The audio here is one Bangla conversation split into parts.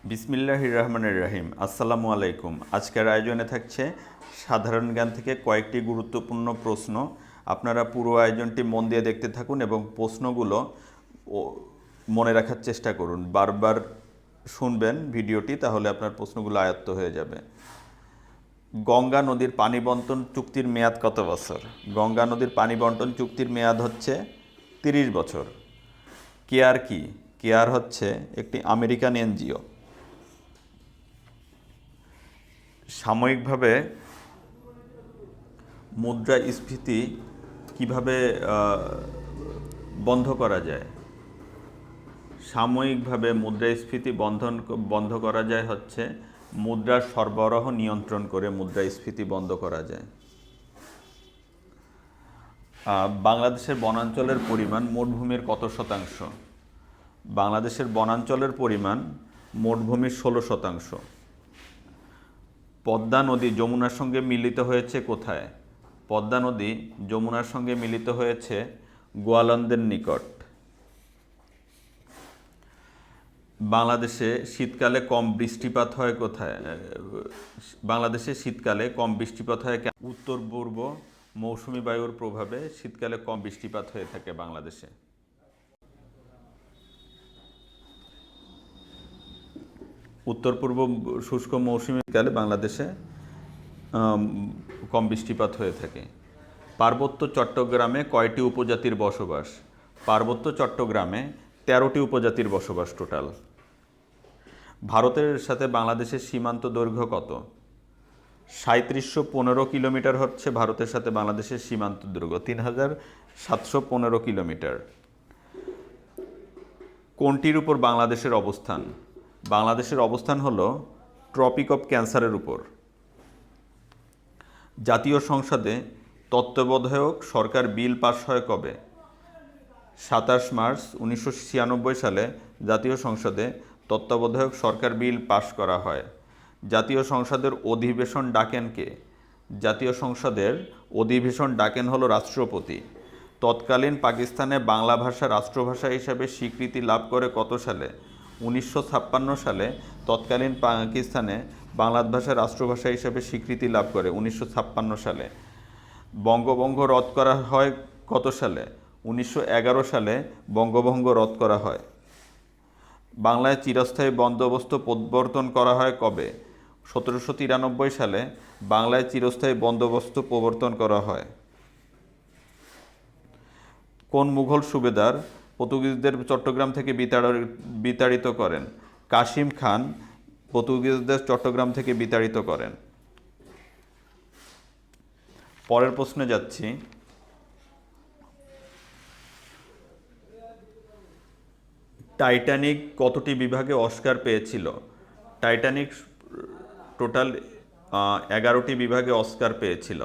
বিসমিল্লাহির রহমানির রহিম। আসসালামু আলাইকুম। আজকের আয়োজনে থাকছে সাধারণ জ্ঞান থেকে কয়েকটি গুরুত্বপূর্ণ প্রশ্ন। আপনারা পুরো আয়োজনটি মন দিয়ে দেখতে থাকুন এবং প্রশ্নগুলো মনে রাখার চেষ্টা করুন। বারবার শুনবেন ভিডিওটি, তাহলে আপনার প্রশ্নগুলো আয়ত্ত হয়ে যাবে। গঙ্গা নদীর পানি বণ্টন চুক্তির মেয়াদ কত বছর? গঙ্গা নদীর পানি বণ্টন চুক্তির মেয়াদ হচ্ছে 30 বছর। কেয়ার কি? কেয়ার হচ্ছে একটি আমেরিকান এনজিও। সাময়িকভাবে মুদ্রাস্ফীতি কিভাবে বন্ধ করা যায়? সাময়িকভাবে মুদ্রাস্ফীতি বন্ধ করা যায় হচ্ছে মুদ্রার সরবরাহ নিয়ন্ত্রণ করে মুদ্রাস্ফীতি বন্ধ করা যায়। বাংলাদেশের বনাঞ্চলের পরিমাণ মোট ভূমির কত শতাংশ? বাংলাদেশের বনাঞ্চলের পরিমাণ মোট ভূমির 16%। পদ্মা নদী যমুনার সঙ্গে মিলিত হয়েছে কোথায়? পদ্মা নদী যমুনার সঙ্গে মিলিত হয়েছে গোয়ালন্দের নিকট। বাংলাদেশে শীতকালে কম বৃষ্টিপাত হয় কোথায়? বাংলাদেশে শীতকালে কম বৃষ্টিপাত হয় উত্তর পূর্ব মৌসুমী বায়ুর প্রভাবে শীতকালে কম বৃষ্টিপাত হয়ে থাকে বাংলাদেশে। উত্তর পূর্ব শুষ্ক মৌসুমী কালে বাংলাদেশে কম বৃষ্টিপাত হয়ে থাকে। পার্বত্য চট্টগ্রামে কয়টি উপজাতির বসবাস? পার্বত্য চট্টগ্রামে 13টি উপজাতির বসবাস টোটাল। ভারতের সাথে বাংলাদেশের সীমান্ত দৈর্ঘ্য কত? 3715 কিলোমিটার হচ্ছে ভারতের সাথে বাংলাদেশের সীমান্ত দৈর্ঘ্য, 3715 কিলোমিটার। কোনটির উপর বাংলাদেশের অবস্থান? বাংলাদেশের অবস্থান হলো ট্রপিক অফ ক্যান্সারের উপর। জাতীয় সংসদে তত্ত্বাবধায়ক সরকার বিল পাস হয় কবে? 27 মার্চ 1996 সালে জাতীয় সংসদে তত্ত্বাবধায়ক সরকার বিল পাস করা হয়। জাতীয় সংসদের অধিবেশন ডাকেন কে? জাতীয় সংসদের অধিবেশন ডাকেন হলো রাষ্ট্রপতি। তৎকালীন পাকিস্তানে বাংলা ভাষা রাষ্ট্রভাষা হিসাবে স্বীকৃতি লাভ করে কত সালে? 1956 সালে তৎকালীন পাকিস্তানে বাংলা ভাষা রাষ্ট্রভাষা হিসাবে স্বীকৃতি লাভ করে 1956 সালে। বঙ্গভঙ্গ রদ করা হয় কত সালে? 1911 সালে বঙ্গভঙ্গ রদ করা হয়। বাংলায় চিরস্থায়ী বন্দোবস্ত প্রবর্তন করা হয় কবে? 1793 সালে বাংলায় চিরস্থায়ী বন্দোবস্ত প্রবর্তন করা হয়। কোন মুঘল সুবেদার পর্তুগিজদের চট্টগ্রাম থেকে বিতাড়িত করেন? কাসিম খান পর্তুগিজদের চট্টগ্রাম থেকে বিতাড়িত করেন। পরের প্রশ্নে যাচ্ছি। টাইটানিক কতটি বিভাগে অস্কার পেয়েছিল? টাইটানিক টোটাল 11টি বিভাগে অস্কার পেয়েছিল।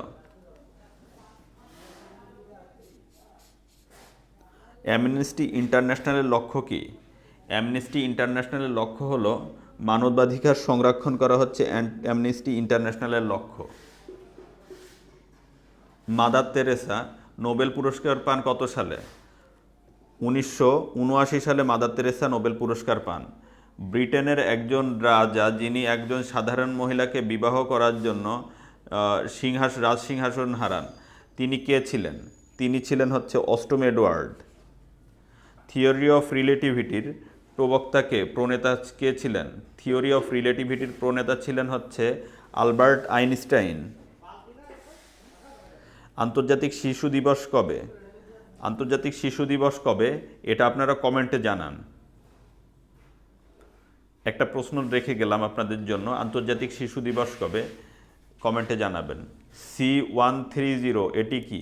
অ্যামনেস্টি ইন্টারন্যাশনালের লক্ষ্য কী? অ্যামনেস্টি ইন্টারন্যাশনালের লক্ষ্য হলো মানবাধিকার সংরক্ষণ করা হচ্ছে অ্যামনেস্টি ইন্টারন্যাশনালের লক্ষ্য। মাদার তেরেসা নোবেল পুরস্কার পান কত সালে? 1979 সালে মাদার তেরেসা নোবেল পুরস্কার পান। ব্রিটেনের একজন রাজা যিনি একজন সাধারণ মহিলাকে বিবাহ করার জন্য রাজসিংহাসন হারান, তিনি কে ছিলেন? তিনি ছিলেন হচ্ছে 8ম এডওয়ার্ড। থিওরি অফ রিলেটিভিটির প্রণেতা কে ছিলেন? থিওরি অফ রিলেটিভিটির প্রণেতা ছিলেন হচ্ছে আলবার্ট আইনস্টাইন। আন্তর্জাতিক শিশু দিবস কবে? আন্তর্জাতিক শিশু দিবস কবে এটা আপনারা কমেন্টে জানান। একটা প্রশ্ন রেখে গেলাম আপনাদের জন্য, আন্তর্জাতিক শিশু দিবস কবে কমেন্টে জানাবেন। C-130 এটি কি?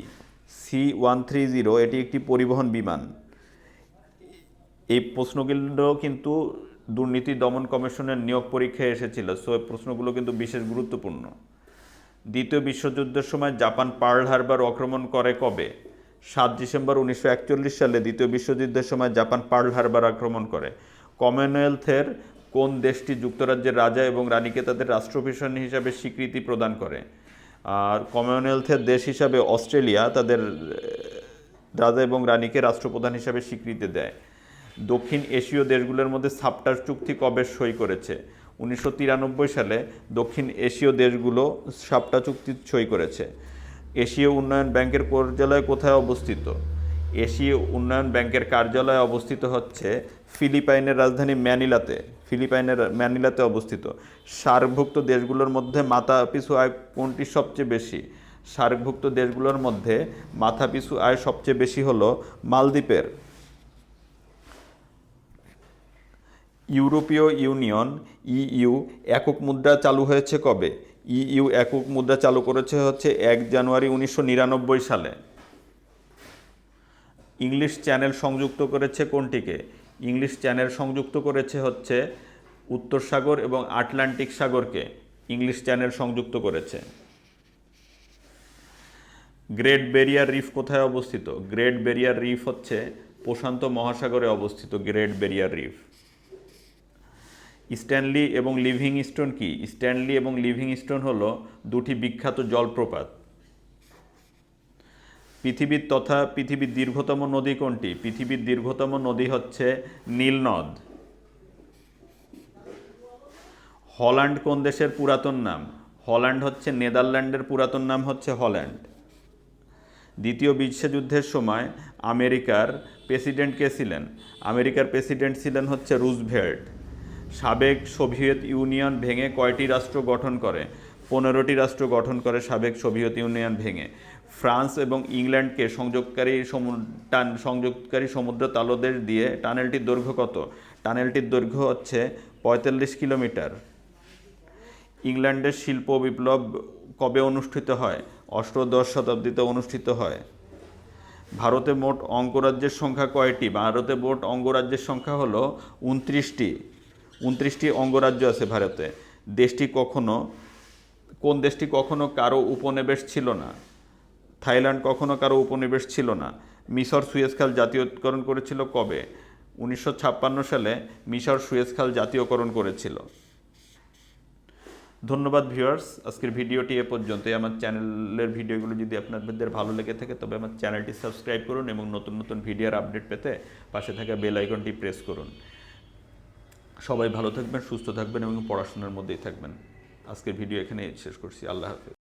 C-130 এটি একটি পরিবহন বিমান। এই প্রশ্নগুলো কিন্তু দুর্নীতি দমন কমিশনের নিয়োগ পরীক্ষায় এসেছিল, সো এই প্রশ্নগুলো কিন্তু বিশেষ গুরুত্বপূর্ণ। দ্বিতীয় বিশ্বযুদ্ধের সময় জাপান পার্ল হারবার আক্রমণ করে কবে? 7 ডিসেম্বর 1941 সালে দ্বিতীয় বিশ্বযুদ্ধের সময় জাপান পার্ল হারবার আক্রমণ করে। কমনওয়েলথের কোন দেশটি যুক্তরাজ্যের রাজা এবং রানীকে তাদের রাষ্ট্রপ্রধান হিসাবে স্বীকৃতি প্রদান করে? আর কমনওয়েলথের দেশ হিসাবে অস্ট্রেলিয়া তাদের রাজা এবং রানীকে রাষ্ট্রপ্রধান হিসাবে স্বীকৃতি দেয়। দক্ষিণ এশীয় দেশগুলোর মধ্যে সাপটা চুক্তি কবে সই করেছে? 1993 সালে দক্ষিণ এশীয় দেশগুলো সাপটা চুক্তি সই করেছে। এশীয় উন্নয়ন ব্যাংকের কার্যালয় কোথায় অবস্থিত? এশীয় উন্নয়ন ব্যাংকের কার্যালয় অবস্থিত হচ্ছে ফিলিপাইনের রাজধানী ম্যানিলাতে অবস্থিত। সার্কভুক্ত দেশগুলোর মধ্যে মাথাপিছু আয় কোনটি সবচেয়ে বেশি? সার্কভুক্ত দেশগুলোর মধ্যে মাথাপিছু আয় সবচেয়ে বেশি হলো মালদ্বীপের। ইউরোপীয় ইউনিয়ন ইইউ একক মুদ্রা চালু হয়েছে কবে? ইইউ একক মুদ্রা চালু করেছে হচ্ছে 1 জানুয়ারি 1999 সালে। ইংলিশ চ্যানেল সংযুক্ত করেছে কোনটিকে? ইংলিশ চ্যানেল সংযুক্ত করেছে হচ্ছে উত্তর সাগর এবং আটলান্টিক সাগরকে ইংলিশ চ্যানেল সংযুক্ত করেছে। গ্রেট ব্যারিয়ার রিফ কোথায় অবস্থিত? গ্রেট ব্যারিয়ার রিফ হচ্ছে প্রশান্ত মহাসাগরে অবস্থিত গ্রেট ব্যারিয়ার রিফ। স্ট্যানলি এবং লিভিংস্টোন কি? স্ট্যানলি এবং লিভিংস্টোন হলো দুটি বিখ্যাত জলপ্রপাত। পৃথিবীর দীর্ঘতম নদী কোনটি? পৃথিবীর দীর্ঘতম নদী হচ্ছে নীল নদ। হল্যান্ড কোন দেশের পুরাতন নাম? হল্যান্ড হচ্ছে নেদারল্যান্ডের পুরাতন নাম হচ্ছে হল্যান্ড। দ্বিতীয় বিশ্বযুদ্ধের সময় আমেরিকার প্রেসিডেন্ট কে ছিলেন? আমেরিকার প্রেসিডেন্ট ছিলেন হচ্ছে রুজভেল্ট। সাবেক সোভিয়েত ইউনিয়ন ভেঙে কয়টি রাষ্ট্র গঠন করে? 15টি রাষ্ট্র গঠন করে সাবেক সোভিয়েত ইউনিয়ন ভেঙে। ফ্রান্স এবং ইংল্যান্ডকে সংযোগকারী সমুদ্র তালদেশ দিয়ে টানেলটির দৈর্ঘ্য কত? টানেলটির দৈর্ঘ্য হচ্ছে 45 কিলোমিটার। ইংল্যান্ডের শিল্প বিপ্লব কবে অনুষ্ঠিত হয়? অষ্টাদশ শতাব্দীতে অনুষ্ঠিত হয়। ভারতে মোট অঙ্গরাজ্যের সংখ্যা কয়টি? ভারতে মোট অঙ্গরাজ্যের সংখ্যা হলো 29টি। 29টি অঙ্গরাজ্য আছে ভারতে। কোন দেশটি কখনো কারো উপনিবেশ ছিল না? থাইল্যান্ড কখনো কারো উপনিবেশ ছিল না। মিশর সুয়েজ খাল জাতীয়করণ করেছিল কবে? 1956 সালে মিশর সুয়েজ খাল জাতীয়করণ করেছিল। ধন্যবাদ ভিউয়ার্স, আজকের ভিডিওটি এ পর্যন্তই। আমার চ্যানেলের ভিডিওগুলো যদি আপনাদের ভালো লেগে থাকে তবে আমার চ্যানেলটি সাবস্ক্রাইব করুন এবং নতুন নতুন ভিডিওর আপডেট পেতে পাশে থাকা বেল আইকনটি প্রেস করুন। সবাই ভালো থাকবেন, সুস্থ থাকবেন এবং পড়াশোনার মধ্যেই থাকবেন। আজকের ভিডিও এখানে শেষ করছি। আল্লাহ হাফেজ।